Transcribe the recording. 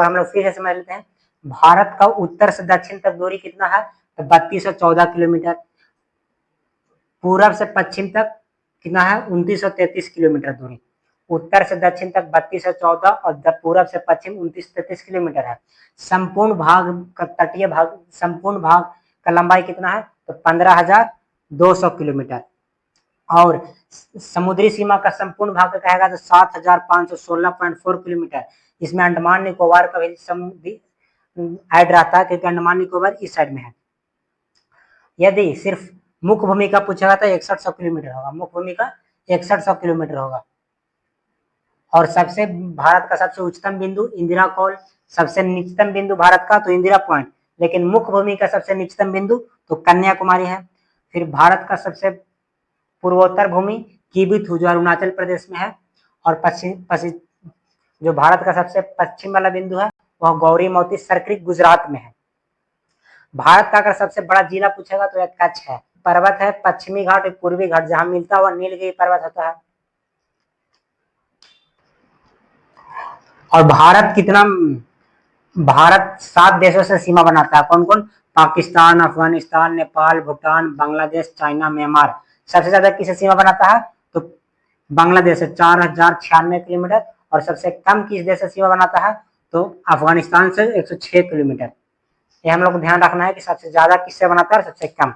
और हम लोग फिर से समझ लेते हैं। भारत का उत्तर से दक्षिण तक दूरी कितना है, तो 3214 किलोमीटर। पूरब से पश्चिम तक कितना है, 2933 किलोमीटर दूरी। उत्तर से दक्षिण तक 3214 और पूरब से पश्चिम 2933 किलोमीटर है। संपूर्ण भाग का तटीय भाग, संपूर्ण भाग का लंबाई कितना है, तो 15,200 किलोमीटर। और समुद्री सीमा का संपूर्ण भाग कहेगा तो 7,516.4 किलोमीटर। इसमें अंडमान निकोबार का भी समुद्री ऐड रहता है, क्योंकि अंडमान निकोबार इस साइड में है। यदि सिर्फ मुख्य भूमि का पूछेगा तो 6100 किलोमीटर होगा, मुख्य भूमि का 6100 किलोमीटर होगा। और सबसे भारत का सबसे उच्चतम बिंदु इंदिरा कॉल, सबसे निचतम बिंदु भारत का तो इंदिरा पॉइंट, लेकिन मुख्य भूमि का सबसे निचतम बिंदु तो कन्याकुमारी है। फिर भारत का सबसे पूर्वोत्तर भूमि किबिथु जो अरुणाचल प्रदेश में है। और पश्चिम जो भारत का सबसे पश्चिम वाला बिंदु है वह गौरी मोती सर्किट गुजरात में है। भारत का अगर सबसे बड़ा जिला पूछेगा तो यह कच्छ है। पर्वत है पश्चिमी घाट और पूर्वी घाट, जहां मिलता हुआ नीलगिरी पर्वत होता है। और भारत 7 देशों से सीमा बनाता है। कौन कौन, पाकिस्तान, अफगानिस्तान, नेपाल, भूटान, बांग्लादेश, चाइना, म्यांमार। सबसे ज्यादा किसे सीमा बनाता है, तो बांग्लादेश से 4096 किलोमीटर। और सबसे कम किस देश से सीमा बनाता है, तो अफगानिस्तान से 106 किलोमीटर। ये हम लोग को ध्यान रखना है कि सबसे ज्यादा किससे बनाता है और सबसे कम।